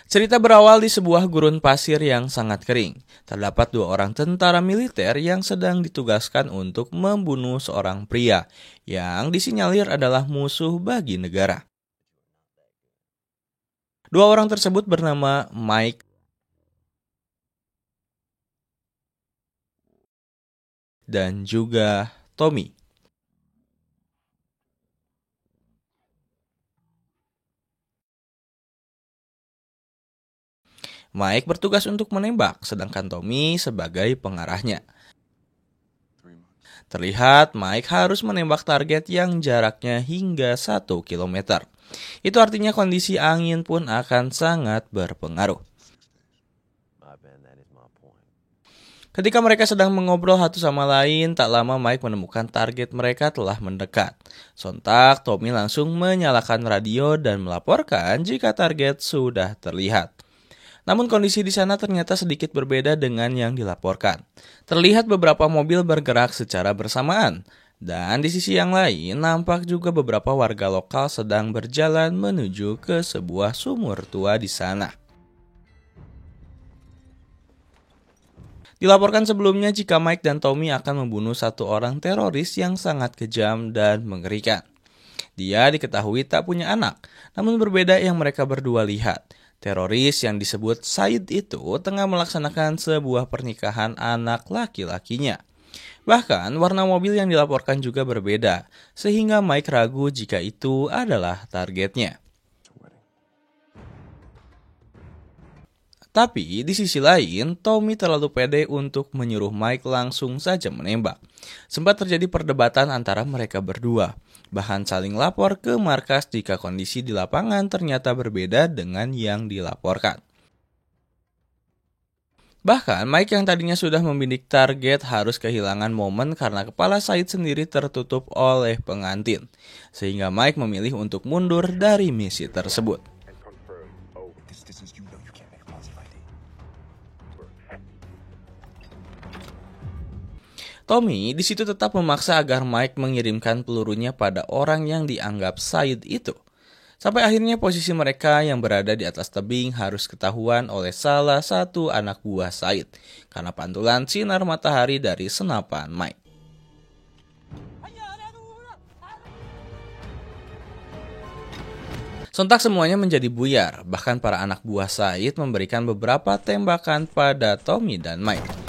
Cerita berawal di sebuah gurun pasir yang sangat kering. Terdapat dua orang tentara militer yang sedang ditugaskan untuk membunuh seorang pria yang disinyalir adalah musuh bagi negara. Dua orang tersebut bernama Mike dan juga Tommy. Mike bertugas untuk menembak, sedangkan Tommy sebagai pengarahnya. Terlihat Mike harus menembak target yang jaraknya hingga 1 kilometer. Itu artinya kondisi angin pun akan sangat berpengaruh. Ketika mereka sedang mengobrol satu sama lain, tak lama Mike menemukan target mereka telah mendekat. Sontak, Tommy langsung menyalakan radio dan melaporkan jika target sudah terlihat. Namun kondisi di sana ternyata sedikit berbeda dengan yang dilaporkan. Terlihat beberapa mobil bergerak secara bersamaan. Dan di sisi yang lain, nampak juga beberapa warga lokal sedang berjalan menuju ke sebuah sumur tua di sana. Dilaporkan sebelumnya jika Mike dan Tommy akan membunuh satu orang teroris yang sangat kejam dan mengerikan. Dia diketahui tak punya anak, namun berbeda yang mereka berdua lihat. Teroris yang disebut Said itu tengah melaksanakan sebuah pernikahan anak laki-lakinya. Bahkan warna mobil yang dilaporkan juga berbeda, sehingga Mike ragu jika itu adalah targetnya. Tapi di sisi lain, Tommy terlalu pede untuk menyuruh Mike langsung saja menembak. Sempat terjadi perdebatan antara mereka berdua, bahkan saling lapor ke markas jika kondisi di lapangan ternyata berbeda dengan yang dilaporkan. Bahkan Mike yang tadinya sudah membidik target harus kehilangan momen karena kepala Said sendiri tertutup oleh pengantin, sehingga Mike memilih untuk mundur dari misi tersebut. Tommy di situ tetap memaksa agar Mike mengirimkan pelurunya pada orang yang dianggap Said itu. Sampai akhirnya posisi mereka yang berada di atas tebing harus ketahuan oleh salah satu anak buah Said karena pantulan sinar matahari dari senapan Mike. Sontak semuanya menjadi buyar, bahkan para anak buah Said memberikan beberapa tembakan pada Tommy dan Mike.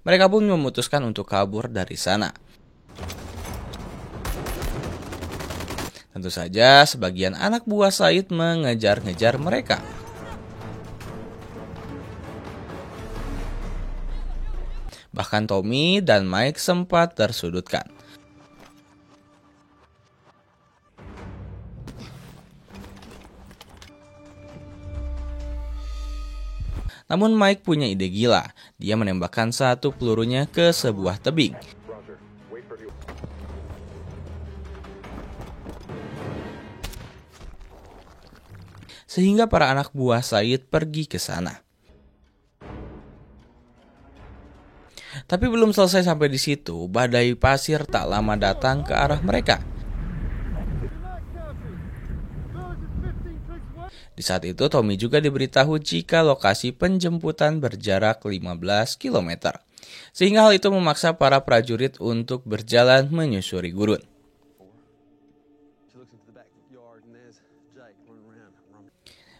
Mereka pun memutuskan untuk kabur dari sana. Tentu saja sebagian anak buah Said mengejar-ngejar mereka. Bahkan Tommy dan Mike sempat tersudutkan. Namun Mike punya ide gila. Dia menembakkan satu pelurunya ke sebuah tebing. Sehingga para anak buah Said pergi ke sana. Tapi belum selesai sampai di situ, badai pasir tak lama datang ke arah mereka. Di saat itu, Tommy juga diberitahu jika lokasi penjemputan berjarak 15 km. Sehingga hal itu memaksa para prajurit untuk berjalan menyusuri gurun.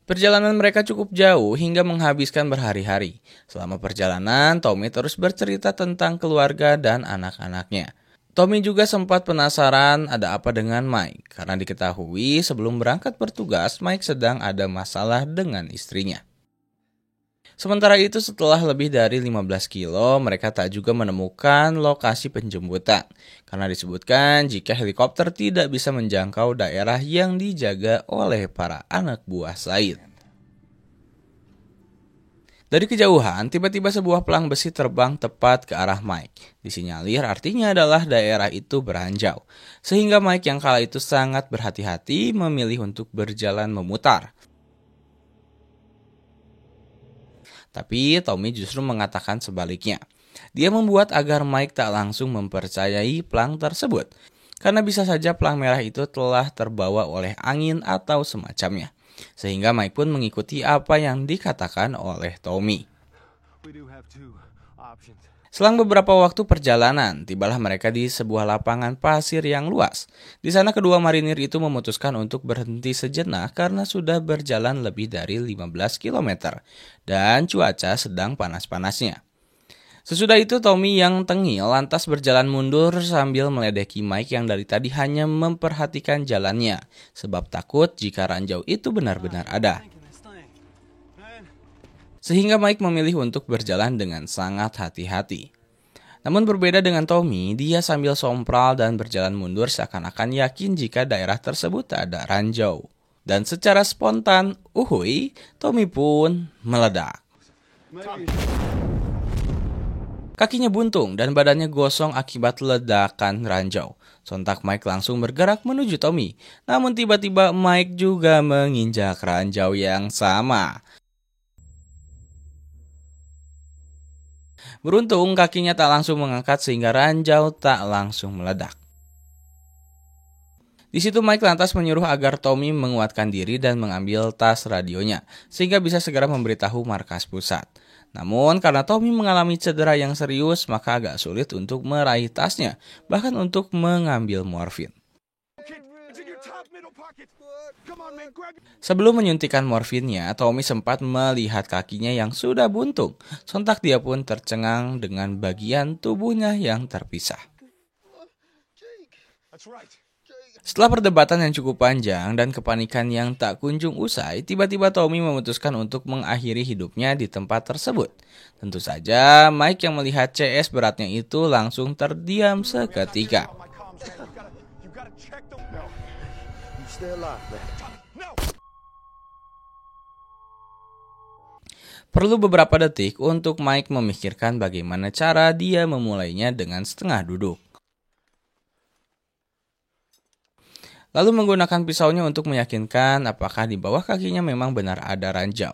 Perjalanan mereka cukup jauh hingga menghabiskan berhari-hari. Selama perjalanan, Tommy terus bercerita tentang keluarga dan anak-anaknya. Tommy juga sempat penasaran ada apa dengan Mike, karena diketahui sebelum berangkat bertugas, Mike sedang ada masalah dengan istrinya. Sementara itu setelah lebih dari 15 kilo, mereka tak juga menemukan lokasi penjemputan, karena disebutkan jika helikopter tidak bisa menjangkau daerah yang dijaga oleh para anak buah Said. Dari kejauhan, tiba-tiba sebuah pelang besi terbang tepat ke arah Mike. Disinyalir artinya adalah daerah itu beranjau. Sehingga Mike yang kala itu sangat berhati-hati memilih untuk berjalan memutar. Tapi Tommy justru mengatakan sebaliknya. Dia membuat agar Mike tak langsung mempercayai pelang tersebut, karena bisa saja pelang merah itu telah terbawa oleh angin atau semacamnya. Sehingga Mike pun mengikuti apa yang dikatakan oleh Tommy. Selang beberapa waktu perjalanan, tibalah mereka di sebuah lapangan pasir yang luas. Di sana kedua marinir itu memutuskan untuk berhenti sejenak karena sudah berjalan lebih dari 15 km dan cuaca sedang panas-panasnya. Sesudah itu Tommy yang tengil lantas berjalan mundur sambil meledeki Mike yang dari tadi hanya memperhatikan jalannya, sebab takut jika ranjau itu benar-benar ada. Sehingga Mike memilih untuk berjalan dengan sangat hati-hati. Namun berbeda dengan Tommy, dia sambil sompral dan berjalan mundur seakan-akan yakin jika daerah tersebut tak ada ranjau. Dan secara spontan, Tommy pun meledak. Kakinya buntung dan badannya gosong akibat ledakan ranjau. Sontak Mike langsung bergerak menuju Tommy. Namun tiba-tiba Mike juga menginjak ranjau yang sama. Beruntung kakinya tak langsung mengangkat sehingga ranjau tak langsung meledak. Di situ Mike lantas menyuruh agar Tommy menguatkan diri dan mengambil tas radionya, sehingga bisa segera memberitahu markas pusat. Namun karena Tommy mengalami cedera yang serius, maka agak sulit untuk meraih tasnya, bahkan untuk mengambil morfin. Sebelum menyuntikkan morfinnya, Tommy sempat melihat kakinya yang sudah buntung. Sontak dia pun tercengang dengan bagian tubuhnya yang terpisah. Setelah perdebatan yang cukup panjang dan kepanikan yang tak kunjung usai, tiba-tiba Tommy memutuskan untuk mengakhiri hidupnya di tempat tersebut. Tentu saja, Mike yang melihat CS beratnya itu langsung terdiam seketika. Perlu beberapa detik untuk Mike memikirkan bagaimana cara dia memulainya dengan setengah duduk. Lalu menggunakan pisaunya untuk meyakinkan apakah di bawah kakinya memang benar ada ranjau.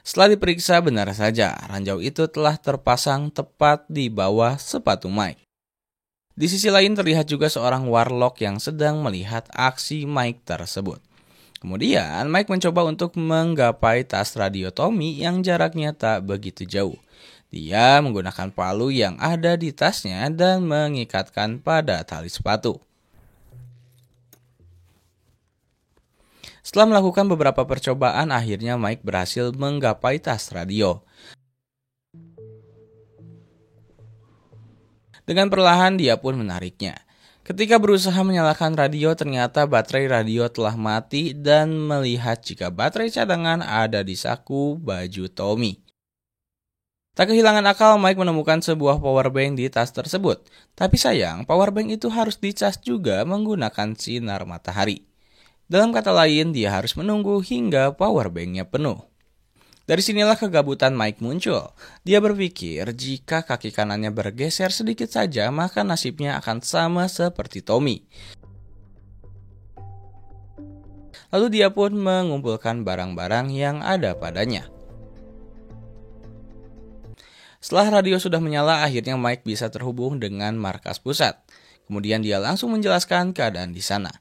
Setelah diperiksa benar saja, ranjau itu telah terpasang tepat di bawah sepatu Mike. Di sisi lain terlihat juga seorang warlock yang sedang melihat aksi Mike tersebut. Kemudian Mike mencoba untuk menggapai tas radio Tommy yang jaraknya tak begitu jauh. Dia menggunakan palu yang ada di tasnya dan mengikatkan pada tali sepatu. Setelah melakukan beberapa percobaan, akhirnya Mike berhasil menggapai tas radio. Dengan perlahan dia pun menariknya. Ketika berusaha menyalakan radio, ternyata baterai radio telah mati dan melihat jika baterai cadangan ada di saku baju Tommy. Tak kehilangan akal, Mike menemukan sebuah powerbank di tas tersebut. Tapi sayang, powerbank itu harus dicas juga menggunakan sinar matahari. Dalam kata lain, dia harus menunggu hingga powerbanknya penuh. Dari sinilah kegabutan Mike muncul. Dia berpikir jika kaki kanannya bergeser sedikit saja, maka nasibnya akan sama seperti Tommy. Lalu dia pun mengumpulkan barang-barang yang ada padanya. Setelah radio sudah menyala, akhirnya Mike bisa terhubung dengan markas pusat. Kemudian dia langsung menjelaskan keadaan di sana.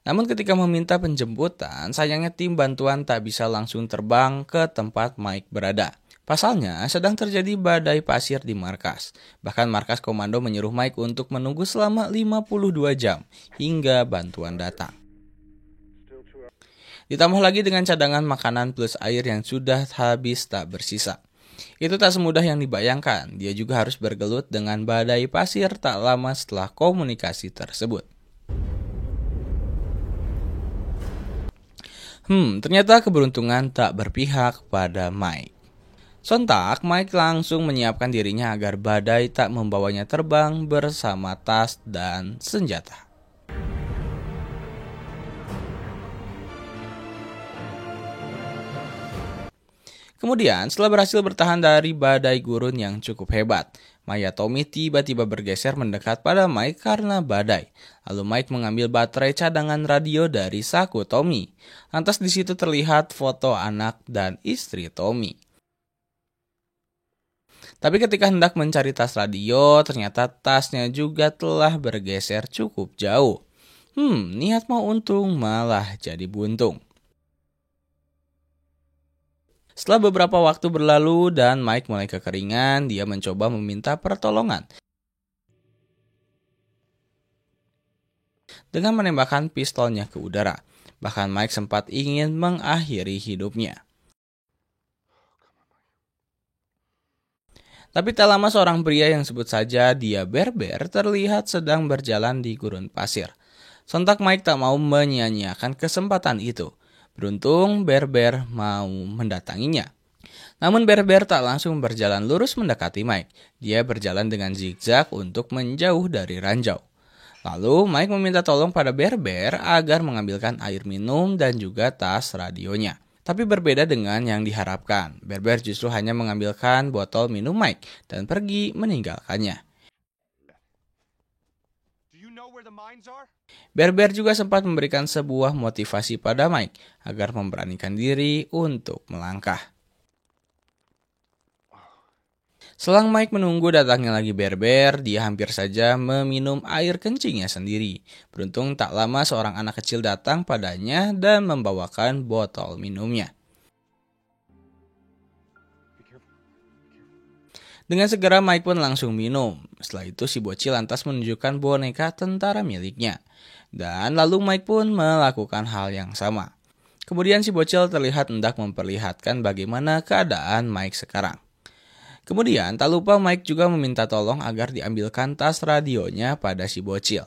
Namun ketika meminta penjemputan, sayangnya tim bantuan tak bisa langsung terbang ke tempat Mike berada. Pasalnya, sedang terjadi badai pasir di markas. Bahkan markas komando menyuruh Mike untuk menunggu selama 52 jam hingga bantuan datang. Ditambah lagi dengan cadangan makanan plus air yang sudah habis tak bersisa. Itu tak semudah yang dibayangkan. Dia juga harus bergelut dengan badai pasir tak lama setelah komunikasi tersebut. Ternyata keberuntungan tak berpihak pada Mike. Sontak, Mike langsung menyiapkan dirinya agar badai tak membawanya terbang bersama tas dan senjata. Kemudian, setelah berhasil bertahan dari badai gurun yang cukup hebat, mayat Tommy tiba-tiba bergeser mendekat pada Mike karena badai. Lalu Mike mengambil baterai cadangan radio dari saku Tommy. Lantas di situ terlihat foto anak dan istri Tommy. Tapi ketika hendak mencari tas radio, ternyata tasnya juga telah bergeser cukup jauh. Niat mau untung malah jadi buntung. Setelah beberapa waktu berlalu dan Mike mulai kekeringan, dia mencoba meminta pertolongan dengan menembakkan pistolnya ke udara. Bahkan Mike sempat ingin mengakhiri hidupnya. Tapi tak lama seorang pria yang sebut saja dia Berber terlihat sedang berjalan di gurun pasir. Sontak Mike tak mau menyia-nyiakan kesempatan itu. Beruntung Berber mau mendatanginya. Namun Berber tak langsung berjalan lurus mendekati Mike. Dia berjalan dengan zigzag untuk menjauh dari ranjau. Lalu Mike meminta tolong pada Berber agar mengambilkan air minum dan juga tas radionya. Tapi berbeda dengan yang diharapkan. Berber justru hanya mengambilkan botol minum Mike dan pergi meninggalkannya. Berber juga sempat memberikan sebuah motivasi pada Mike agar memberanikan diri untuk melangkah. Selang Mike menunggu datangnya lagi Berber, dia hampir saja meminum air kencingnya sendiri. Beruntung tak lama seorang anak kecil datang padanya dan membawakan botol minumnya. Dengan segera Mike pun langsung minum. Setelah itu si bocil lantas menunjukkan boneka tentara miliknya. Dan lalu Mike pun melakukan hal yang sama. Kemudian si bocil terlihat hendak memperlihatkan bagaimana keadaan Mike sekarang. Kemudian, tak lupa Mike juga meminta tolong agar diambilkan tas radionya pada si bocil.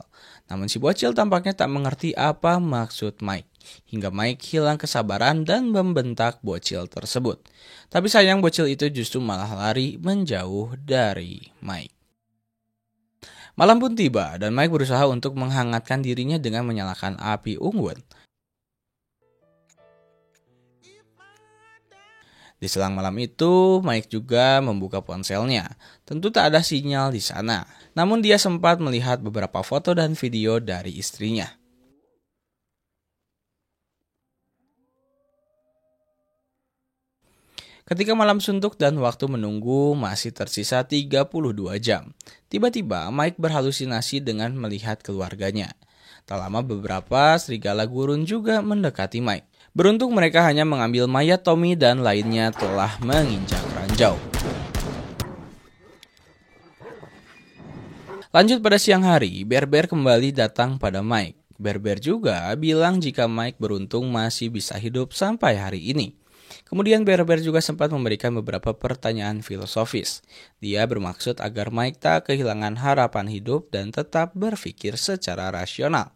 Namun si bocil tampaknya tak mengerti apa maksud Mike. Hingga Mike hilang kesabaran dan membentak bocil tersebut. Tapi sayang bocil itu justru malah lari menjauh dari Mike. Malam pun tiba dan Mike berusaha untuk menghangatkan dirinya dengan menyalakan api unggun. Di selang malam itu, Mike juga membuka ponselnya. Tentu tak ada sinyal di sana. Namun dia sempat melihat beberapa foto dan video dari istrinya. Ketika malam suntuk dan waktu menunggu masih tersisa 32 jam. Tiba-tiba Mike berhalusinasi dengan melihat keluarganya. Tak lama beberapa serigala gurun juga mendekati Mike. Beruntung mereka hanya mengambil mayat Tommy dan lainnya telah menginjak ranjau. Lanjut pada siang hari, Berber kembali datang pada Mike. Berber juga bilang jika Mike beruntung masih bisa hidup sampai hari ini. Kemudian Berber juga sempat memberikan beberapa pertanyaan filosofis. Dia bermaksud agar Mike tak kehilangan harapan hidup dan tetap berpikir secara rasional.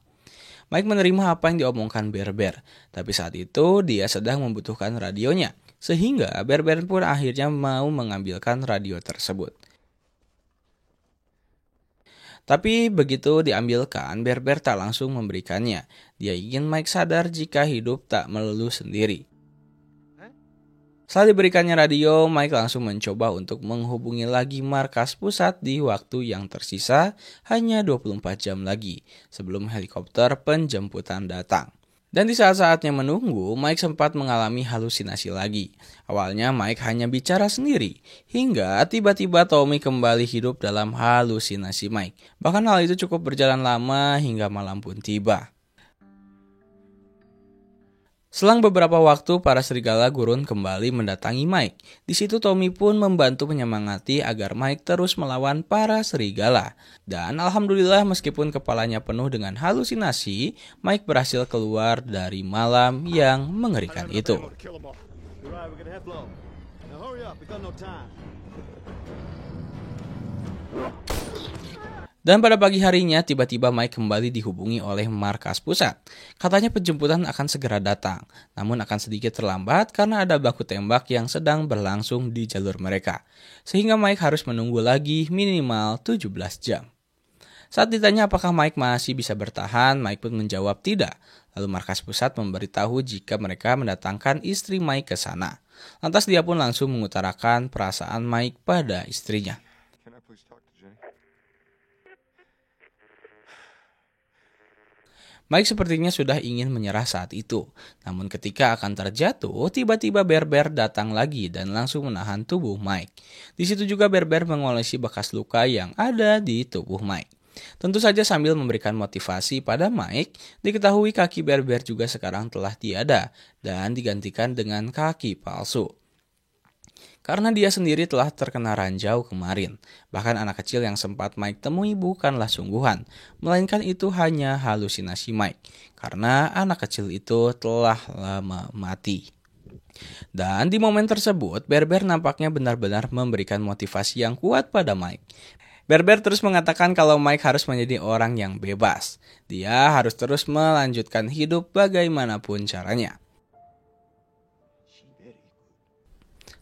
Mike menerima apa yang diomongkan Berber, tapi saat itu dia sedang membutuhkan radionya, sehingga Berber pun akhirnya mau mengambilkan radio tersebut. Tapi begitu diambilkan, Berber tak langsung memberikannya. Dia ingin Mike sadar jika hidup tak melulu sendiri. Setelah diberikannya radio, Mike langsung mencoba untuk menghubungi lagi markas pusat di waktu yang tersisa hanya 24 jam lagi sebelum helikopter penjemputan datang. Dan di saat-saatnya menunggu, Mike sempat mengalami halusinasi lagi. Awalnya Mike hanya bicara sendiri, hingga tiba-tiba Tommy kembali hidup dalam halusinasi Mike. Bahkan hal itu cukup berjalan lama hingga malam pun tiba. Selang beberapa waktu, para serigala gurun kembali mendatangi Mike. Di situ Tommy pun membantu menyemangati agar Mike terus melawan para serigala. Dan alhamdulillah meskipun kepalanya penuh dengan halusinasi, Mike berhasil keluar dari malam yang mengerikan itu. Dan pada pagi harinya, tiba-tiba Mike kembali dihubungi oleh markas pusat. Katanya penjemputan akan segera datang, namun akan sedikit terlambat karena ada baku tembak yang sedang berlangsung di jalur mereka. Sehingga Mike harus menunggu lagi minimal 17 jam. Saat ditanya apakah Mike masih bisa bertahan, Mike pun menjawab tidak. Lalu markas pusat memberitahu jika mereka mendatangkan istri Mike ke sana. Lantas dia pun langsung mengutarakan perasaan Mike pada istrinya. Mike sepertinya sudah ingin menyerah saat itu. Namun ketika akan terjatuh, tiba-tiba Bear datang lagi dan langsung menahan tubuh Mike. Di situ juga Bear mengolesi bekas luka yang ada di tubuh Mike. Tentu saja sambil memberikan motivasi pada Mike, diketahui kaki Bear juga sekarang telah tiada dan digantikan dengan kaki palsu. Karena dia sendiri telah terkena ranjau kemarin. Bahkan anak kecil yang sempat Mike temui bukanlah sungguhan, melainkan itu hanya halusinasi Mike. Karena anak kecil itu telah lama mati. Dan di momen tersebut, Bear nampaknya benar-benar memberikan motivasi yang kuat pada Mike. Bear terus mengatakan kalau Mike harus menjadi orang yang bebas. Dia harus terus melanjutkan hidup bagaimanapun caranya.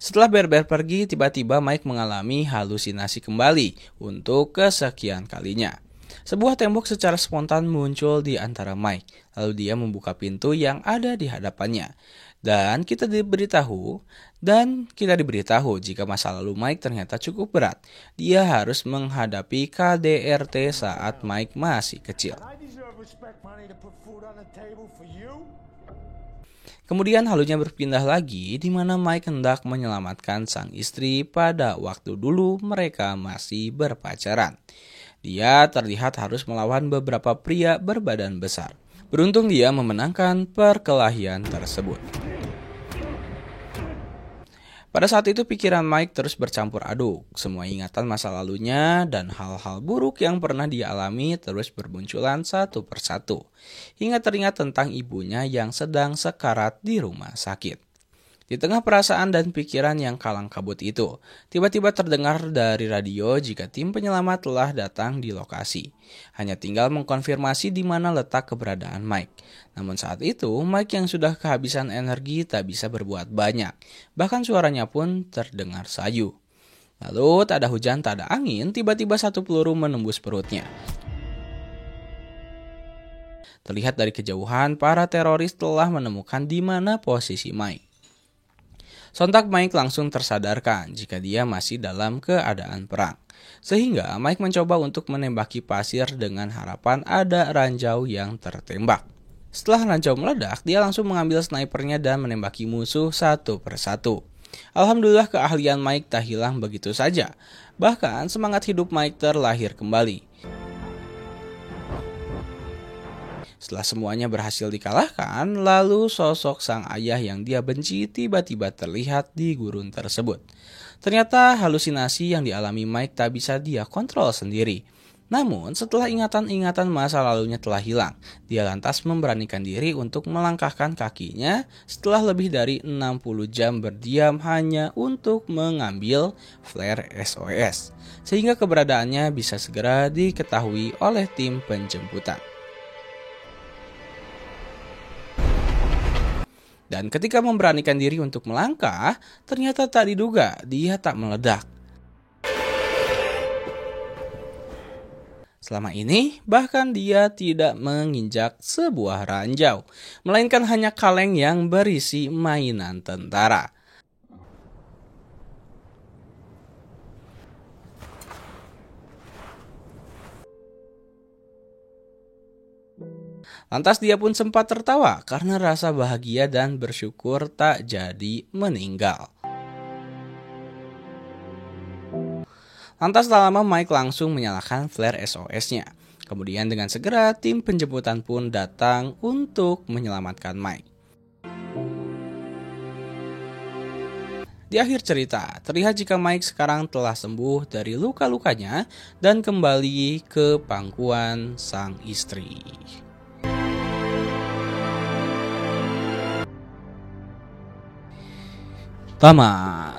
Setelah Bear pergi, tiba-tiba Mike mengalami halusinasi kembali untuk kesekian kalinya. Sebuah tembok secara spontan muncul di antara Mike, lalu dia membuka pintu yang ada di hadapannya. Dan kita diberitahu jika masa lalu Mike ternyata cukup berat. Dia harus menghadapi KDRT saat Mike masih kecil. Kemudian halunya berpindah lagi di mana Mike hendak menyelamatkan sang istri pada waktu dulu mereka masih berpacaran. Dia terlihat harus melawan beberapa pria berbadan besar. Beruntung dia memenangkan perkelahian tersebut. Pada saat itu pikiran Mike terus bercampur aduk. Semua ingatan masa lalunya dan hal-hal buruk yang pernah dia alami terus bermunculan satu persatu. Hingga teringat tentang ibunya yang sedang sekarat di rumah sakit. Di tengah perasaan dan pikiran yang kalang kabut itu, tiba-tiba terdengar dari radio jika tim penyelamat telah datang di lokasi. Hanya tinggal mengkonfirmasi di mana letak keberadaan Mike. Namun saat itu, Mike yang sudah kehabisan energi tak bisa berbuat banyak. Bahkan suaranya pun terdengar sayu. Lalu tak ada hujan, tak ada angin, tiba-tiba satu peluru menembus perutnya. Terlihat dari kejauhan, para teroris telah menemukan di mana posisi Mike. Sontak Mike langsung tersadarkan jika dia masih dalam keadaan perang. Sehingga Mike mencoba untuk menembaki pasir dengan harapan ada ranjau yang tertembak. Setelah ranjau meledak, dia langsung mengambil snipernya dan menembaki musuh satu persatu. Alhamdulillah keahlian Mike tak hilang begitu saja. Bahkan semangat hidup Mike terlahir kembali. Setelah semuanya berhasil dikalahkan, lalu sosok sang ayah yang dia benci tiba-tiba terlihat di gurun tersebut. Ternyata halusinasi yang dialami Mike tak bisa dia kontrol sendiri. Namun setelah ingatan-ingatan masa lalunya telah hilang, dia lantas memberanikan diri untuk melangkahkan kakinya setelah lebih dari 60 jam berdiam hanya untuk mengambil flare SOS. Sehingga keberadaannya bisa segera diketahui oleh tim penjemputan. Dan ketika memberanikan diri untuk melangkah, ternyata tak diduga dia tak meledak. Selama ini, bahkan dia tidak menginjak sebuah ranjau, melainkan hanya kaleng yang berisi mainan tentara. Lantas dia pun sempat tertawa karena rasa bahagia dan bersyukur tak jadi meninggal. Lantas tak lama Mike langsung menyalakan flare SOS-nya. Kemudian dengan segera tim penjemputan pun datang untuk menyelamatkan Mike. Di akhir cerita, terlihat jika Mike sekarang telah sembuh dari luka-lukanya dan kembali ke pangkuan sang istri. Tamat.